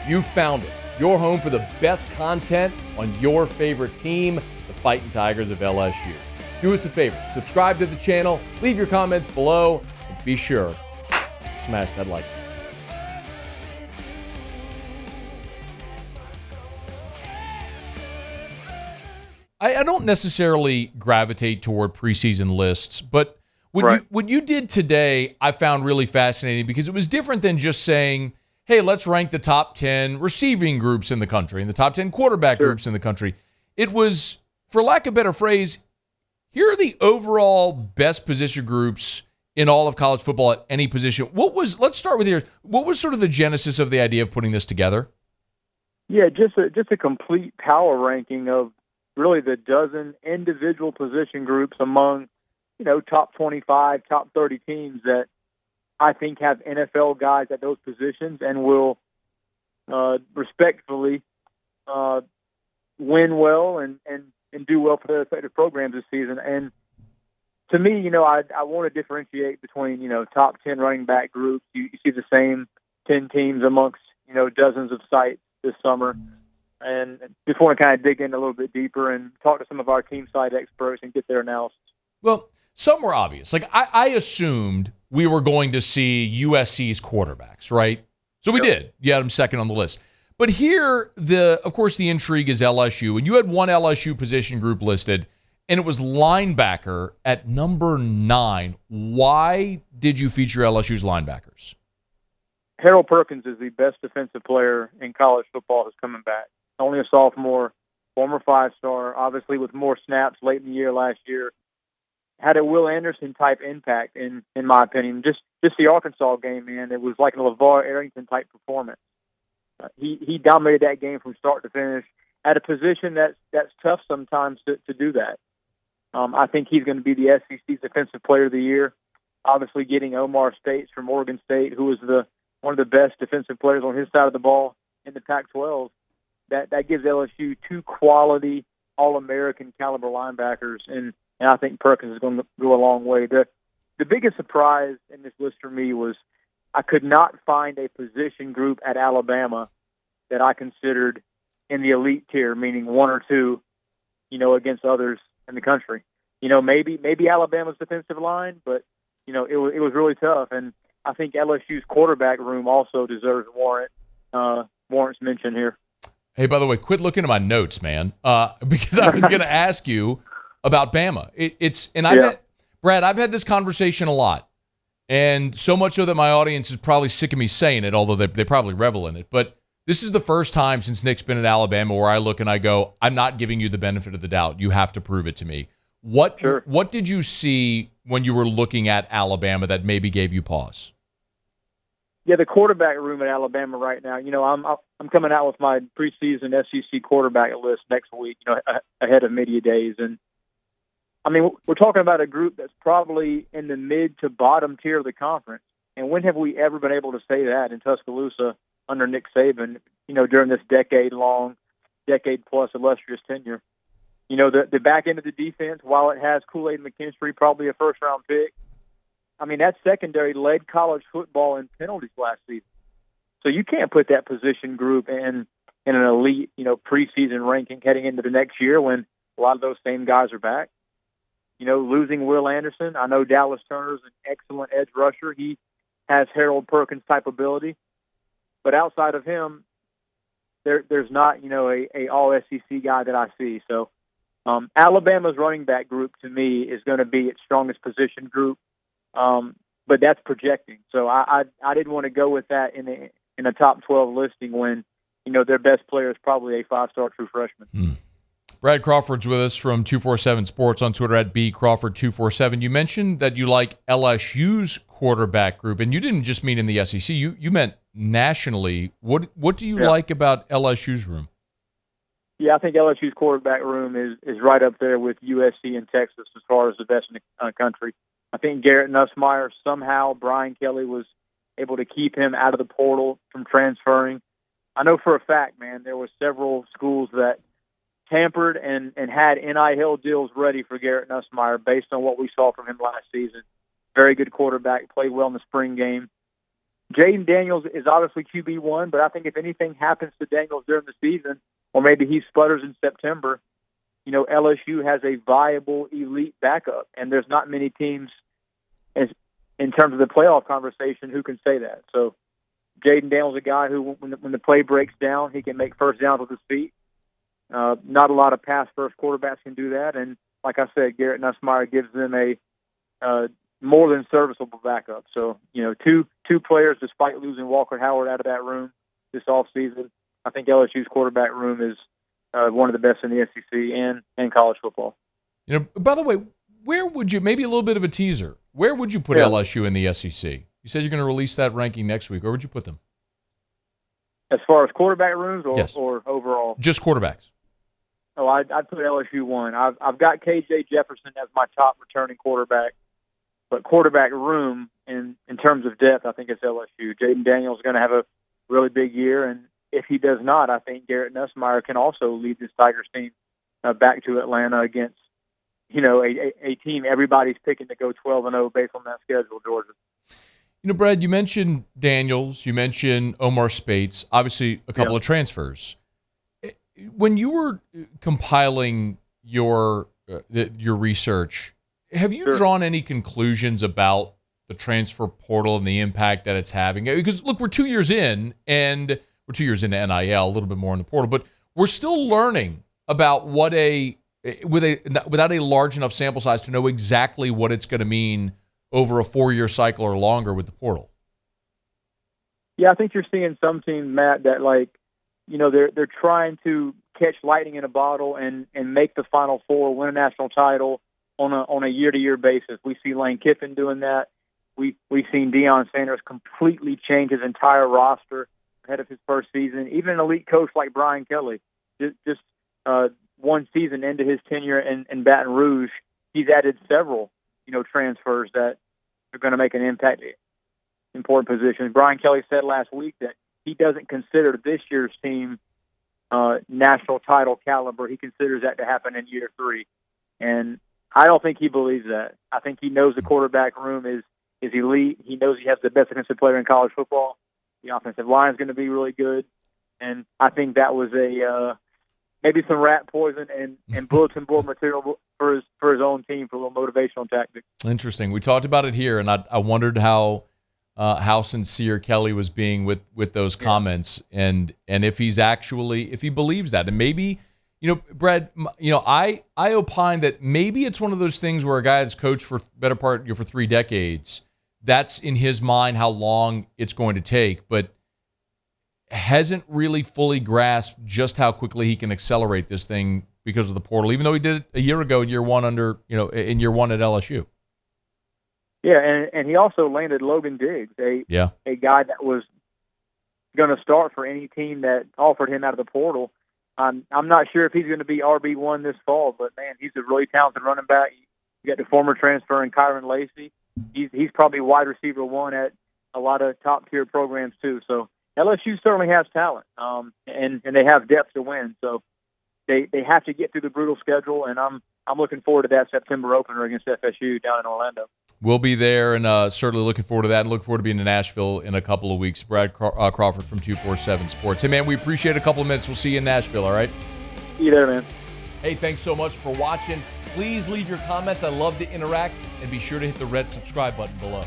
You found it. Your home for the best content on your favorite team, the Fighting Tigers of LSU. Do us a favor. Subscribe to the channel. Leave your comments below. And be sure to smash that like button. I don't necessarily gravitate toward preseason lists, but what you did today, I found really fascinating because it was different than just saying, hey, let's rank the top 10 receiving groups in the country and the top 10 quarterback groups in the country. It was, for lack of a better phrase, here are the overall best position groups in all of college football at any position. Let's start with here. What was sort of the genesis of the idea of putting this together? Yeah, just a complete power ranking of really the dozen individual position groups among, top 25, top 30 teams that I think have NFL guys at those positions and will respectfully win well and do well for their respective programs this season. And to me, I want to differentiate between, top 10 running back groups. You see the same 10 teams amongst, dozens of sites this summer. And just want to kind of dig in a little bit deeper and talk to some of our team site experts and get their analysis. Well, some were obvious. Like, I assumed we were going to see USC's quarterbacks, right? So we did. You had them second on the list. But here, of course, the intrigue is LSU. And you had one LSU position group listed, and it was linebacker at number 9. Why did you feature LSU's linebackers? Harold Perkins is the best defensive player in college football who's coming back. Only a sophomore, former 5-star, obviously with more snaps late in the year last year. Had a Will Anderson-type impact, in my opinion. Just the Arkansas game, man, it was like a LeVar Arrington-type performance. He dominated that game from start to finish at a position that's tough sometimes to do that. I think he's going to be the SEC's Defensive Player of the Year. Obviously getting Omar States from Oregon State, who was one of the best defensive players on his side of the ball in the Pac-12. That gives LSU two quality All-American caliber linebackers, and I think Perkins is going to go a long way. The biggest surprise in this list for me was I could not find a position group at Alabama that I considered in the elite tier, meaning one or two, against others in the country. Maybe Alabama's defensive line, but it was really tough, and I think LSU's quarterback room also deserves warrants mention here. Hey, by the way, quit looking at my notes, man, because I was going to ask you about Bama. I've had this conversation a lot, and so much so that my audience is probably sick of me saying it, although they probably revel in it. But this is the first time since Nick's been at Alabama where I look and I go, I'm not giving you the benefit of the doubt. You have to prove it to me. What did you see when you were looking at Alabama that maybe gave you pause? Yeah, the quarterback room at Alabama right now. I'm coming out with my preseason SEC quarterback list next week. Ahead of media days, and I mean we're talking about a group that's probably in the mid to bottom tier of the conference. And when have we ever been able to say that in Tuscaloosa under Nick Saban? During this decade plus illustrious tenure. The back end of the defense, while it has Kool-Aid McKinstry, probably a first-round pick. I mean, that secondary led college football in penalties last season. So you can't put that position group in an elite, preseason ranking heading into the next year when a lot of those same guys are back. Losing Will Anderson. I know Dallas Turner's an excellent edge rusher. He has Harold Perkins type ability. But outside of him, there's not, a all SEC guy that I see. So Alabama's running back group to me is going to be its strongest position group. But that's projecting. So I didn't want to go with that in a top 12 listing when, their best player is probably a 5-star true freshman. Brad Crawford's with us from 247 Sports on Twitter at BCrawford247. You mentioned that you like LSU's quarterback group, and you didn't just mean in the SEC. You meant nationally. What do you like about LSU's room? Yeah, I think LSU's quarterback room is right up there with USC and Texas as far as the best in the country. I think Garrett Nussmeier, somehow Brian Kelly was able to keep him out of the portal from transferring. I know for a fact, man, there were several schools that tampered and had NIL deals ready for Garrett Nussmeier based on what we saw from him last season. Very good quarterback, played well in the spring game. Jaden Daniels is obviously QB1, but I think if anything happens to Daniels during the season, or maybe he sputters in September, LSU has a viable elite backup, and there's not many teams in terms of the playoff conversation who can say that. So Jaden Daniels is a guy who, when the play breaks down, he can make first downs with his feet. Not a lot of pass-first quarterbacks can do that, and like I said, Garrett Nussmeier gives them a more than serviceable backup. So, two players, despite losing Walker Howard out of that room this offseason, I think LSU's quarterback room is one of the best in the SEC and college football. By the way, where would you, maybe a little bit of a teaser, where would you put LSU in the SEC? You said you're going to release that ranking next week. Where would you put them? As far as quarterback rooms yes. or overall? Just quarterbacks. Oh, I'd put LSU 1. I've got KJ Jefferson as my top returning quarterback, but quarterback room in terms of depth, I think it's LSU. Jaden Daniels is going to have a really big year, and if he does not, I think Garrett Nussmeier can also lead this Tigers team back to Atlanta against a team everybody's picking to go 12-0 based on that schedule, Georgia. Brad, you mentioned Daniels, you mentioned Omar Spates, obviously a couple of transfers. When you were compiling your research, have you drawn any conclusions about the transfer portal and the impact that it's having? Because, look, we're 2 years in, and we're 2 years into NIL, a little bit more in the portal, but we're still learning about without a large enough sample size to know exactly what it's going to mean over a 4-year cycle or longer with the portal. Yeah, I think you're seeing some teams, Matt, that they're trying to catch lightning in a bottle and make the Final Four, win a national title on a year-to-year basis. We see Lane Kiffin doing that. We've seen Deion Sanders completely change his entire roster ahead of his first season. Even an elite coach like Brian Kelly, just one season into his tenure in Baton Rouge, he's added several transfers that are going to make an impact in important positions. Brian Kelly said last week that he doesn't consider this year's team national title caliber. He considers that to happen in year 3. And I don't think he believes that. I think he knows the quarterback room is elite. He knows he has the best defensive player in college football. The offensive line is going to be really good. And I think that was maybe some rat poison and bulletin board material for his own team for a little motivational tactics. Interesting. We talked about it here, and I wondered how sincere Kelly was being with those comments, and if he believes that, and maybe Brad, I opine that maybe it's one of those things where a guy that's coached for better part for 3 decades, that's in his mind how long it's going to take, but hasn't really fully grasped just how quickly he can accelerate this thing because of the portal, even though he did it a year ago in year 1 in year 1 at LSU. Yeah, and he also landed Logan Diggs, a guy that was going to start for any team that offered him out of the portal. I'm not sure if he's going to be RB1 this fall, but, man, he's a really talented running back. You got the former transfer in Kyron Lacey. He's probably wide receiver 1 at a lot of top-tier programs too. So LSU certainly has talent, and they have depth to win. So they have to get through the brutal schedule, and I'm looking forward to that September opener against FSU down in Orlando. We'll be there, and certainly looking forward to that, and look forward to being in Nashville in a couple of weeks. Brad Crawford from 247 Sports. Hey, man, we appreciate a couple of minutes. We'll see you in Nashville, all right? See you there, man. Hey, thanks so much for watching. Please leave your comments. I love to interact, and be sure to hit the red subscribe button below.